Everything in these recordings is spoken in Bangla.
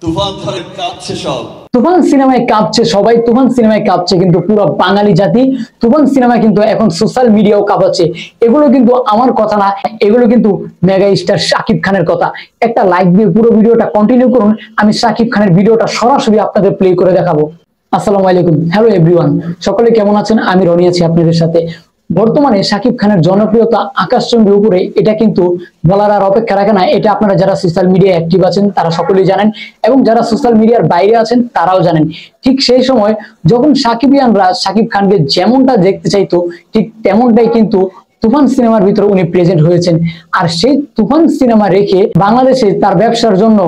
তুফান ধরে কাঁপছে সব। তুফান সিনেমায় কাঁপছে সবাই, তুফান সিনেমায় কাঁপছে কিন্তু পুরো বাঙালি জাতি। তুফান সিনেমা কিন্তু এখন সোশ্যাল মিডিয়াও কাঁপাচ্ছে। এগুলো কিন্তু আমার কথা না, এগুলো কিন্তু মেগা স্টার শাকিব খানের কথা। একটা লাইক দিয়ে পুরো ভিডিওটা কন্টিনিউ করুন, আমি শাকিব খানের ভিডিওটা সরাসরি আপনাদের প্লে করে দেখাবো। আসসালামু আলাইকুম, হ্যালো এভরিওয়ান, সকলে কেমন আছেন? আমি রনি আছি আপনাদের সাথে। বর্তমানে শাকিব খানের জনপ্রিয়তা আকাশচুম্বী উপরে, এটা কিন্তু বলার আর অপেক্ষা রাখে না। এটা আপনারা যারা সোশ্যাল মিডিয়ায় অ্যাক্টিভ আছেন তারা সকলেই জানেন, এবং যারা সোশ্যাল মিডিয়ার বাইরে আছেন তারাও জানেন। ঠিক সেই সময় যখন সাকিবিয়ানরা শাকিব খানকে যেমনটা দেখতে চাইতো, ঠিক তেমনটাই কিন্তু তুফান সিনেমার ভিতরে উনি প্রেজেন্ট হয়েছেন। আর সেই তুফান সিনেমা রেখে বাংলাদেশে তার ব্যবসার জন্য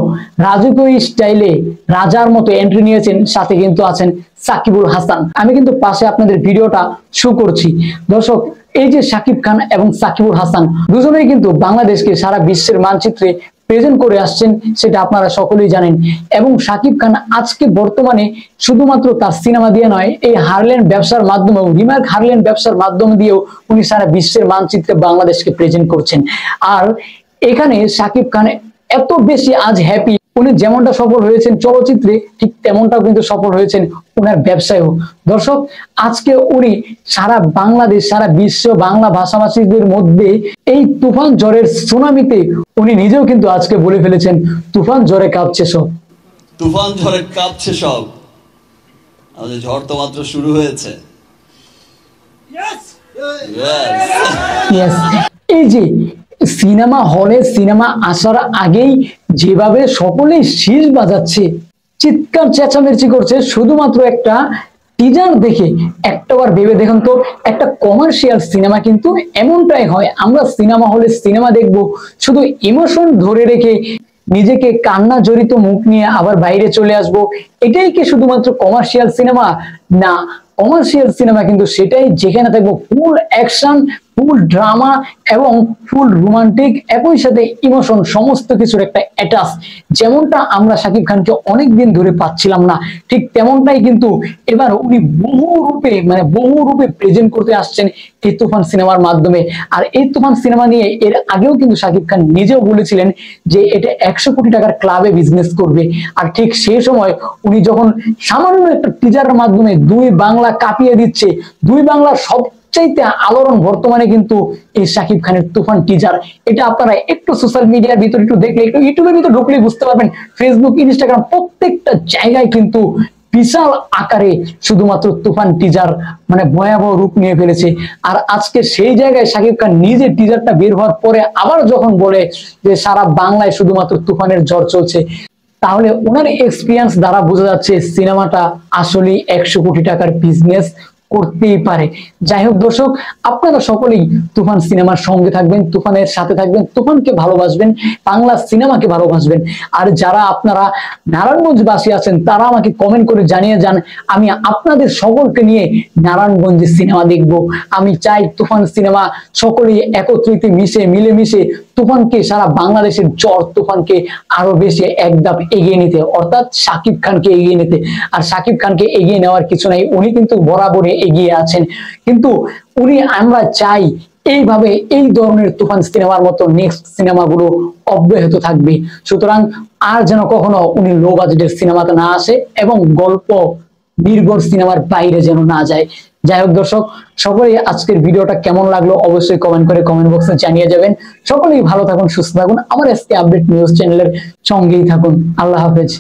রাজকীয় স্টাইলে রাজার মতো এন্ট্রি নিয়েছেন। সাথে কিন্তু আছেন সাকিবুল হাসান। আমি কিন্তু পাশে আপনাদের ভিডিওটা শো করছি। দর্শক, এই যে শাকিব খান এবং সাকিবুল হাসান দুজনেই কিন্তু বাংলাদেশকে সারা বিশ্বের মানচিত্রে প্রেজেন্ট করে আসছেন, সেটা আপনারা সকলেই জানেন। এবং শাকিব খান আজকে বর্তমানে শুধুমাত্র তার সিনেমা দিয়ে নয়, এই হারল্যান্ড ব্যবসার মাধ্যমে, রিমার্ক হারল্যান্ড ব্যবসার মাধ্যম দিয়েও উনি সারা বিশ্বের মানচিত্রে বাংলাদেশকে প্রেজেন্ট করছেন। আর এখানে শাকিব খান এত বেশি আজ হ্যাপি, উনি যেমনটা সফল হয়েছেন চলচ্চিত্রে, ঠিক তেমনটাও কিন্তু সফল হয়েছেন ওনার ব্যবসায়ও। দর্শক, আজকে উনি সারা বাংলাদেশ, সারা বিশ্ব বাংলা ভাষাভাষীদের মধ্যে এই তুফান ঝড়ের সুনামিতে উনি নিজেও কিন্তু আজকে বলে ফেলেছেন, তুফান ঝড়ে কাঁপছে সব। তুফান ঝড়ে কাঁপছে সব। আমাদের ঝড় তো মাত্র শুরু হয়েছে। এই যে সিনেমা হলে সিনেমা আসার আগেই যেভাবে সকলেই শীষ বাজাচ্ছে, চিৎকার চেঁচামেচি করছে শুধুমাত্র একটা টিজার দেখে, একটাবার ভেবে দেখুন তো, একটা কমার্শিয়াল সিনেমা কিন্তু এমনটাই হয়। আমরা সিনেমা হলে সিনেমা দেখব, শুধু ইমোশন ধরে রেখে নিজেকে কান্না জড়িত মুখ নিয়ে আবার বাইরে চলে আসব, এটাই কি শুধুমাত্র কমার্শিয়াল সিনেমা? না, কমার্শিয়াল সিনেমা কিন্তু সেটাই যেখানে থাকবো ফুল অ্যাকশন, ফুল ড্রামা এবং ফুল রোমান্টিক, একই সাথে ইমোশন, সমস্ত কিছুর একটা অ্যাটাচ। যেমনটা আমরা শাকিব খানকে অনেকদিন ধরে পাচ্ছিলাম না, ঠিক তেমনটাই কিন্তু এবার উনি বহু রূপে প্রেজেন্ট করতে আসছেন এই তুফান সিনেমার মাধ্যমে। আর এই তুফান সিনেমা নিয়ে এর আগেও কিন্তু শাকিব খান নিজেও বলেছিলেন যে এটা 100 কোটি টাকার ক্লাবে বিজনেস করবে। আর ঠিক সেই সময় উনি যখন সামান্য একটা টিজারের মাধ্যমে দুই বাংলা কাঁপিয়ে দিচ্ছে, দুই বাংলার সবচাইতে আলোড়ন বর্তমানে কিন্তু এই শাকিব খানের তুফান টিজার। এটা আপনারা একটু সোশ্যাল মিডিয়ার ভিতরে একটু দেখলে, একটু ইউটিউবের ভিতরে ঢুকলে বুঝতে পারবেন, ফেসবুক, ইনস্টাগ্রাম প্রত্যেকটা জায়গায় কিন্তু বিশাল আকারে শুধুমাত্র তুফান টিজার ভয়াবহ রূপ নিয়ে ফেলেছে। আর আজকে সেই জায়গায় শাকিব খান নিজে টিজারটা বের হওয়ার পরে আবার যখন বলে যে সারা বাংলায় শুধুমাত্র তুফানের ঝড় চলছে, তাহলে ওনার এক্সপিরিয়েন্স দ্বারা বোঝা যাচ্ছে সিনেমাটা আসলে 100 কোটি টাকার বিজনেস করতেই পারে। যাই হোক দর্শক, আপনারা সকলেই তুফান সিনেমার সঙ্গে থাকবেন, তুফানের সাথে থাকবেন, তুফানকে ভালোবাসবেন, বাংলা সিনেমাকে ভালোবাসবেন। আর যারা আপনারা নারায়ণগঞ্জবাসী আছেন তারা আমাকে কমেন্ট করে জানিয়ে যান, আমি আপনাদের সকলকে নিয়ে নারায়ণগঞ্জের সিনেমা দেখব। আমি চাই তুফান সিনেমা সকলেই একত্রিত মিলেমিশে তুফানকে, সারা বাংলাদেশের ঝড় তুফানকে আরো বেশি এক ধাপ এগিয়ে নিতে, অর্থাৎ শাকিব খানকে এগিয়ে নিতে। আর শাকিব খানকে এগিয়ে নেওয়ার কিছু নাই, উনি কিন্তু বরাবরই এগিয়ে আছেন। কিন্তু আমরা চাই এইভাবে এই ধরনের তুফান সিনেমার মতো নেক্সট সিনেমাগুলো অব্যাহত থাকবে। সুতরাং আর যেন কখনো উনি লো বাজেটের সিনেমাতে না আসে এবং গল্প নির্ভর সিনেমার বাইরে যেন না যায়। যাই হোক দর্শক, সকলেই আজকের ভিডিওটা কেমন লাগলো অবশ্যই কমেন্ট করে কমেন্ট বক্সে জানিয়ে যাবেন। সকলেই ভালো থাকুন, সুস্থ থাকুন, আমার এসকে আপডেট নিউজ চ্যানেলের সঙ্গেই থাকুন। আল্লাহ হাফেজ।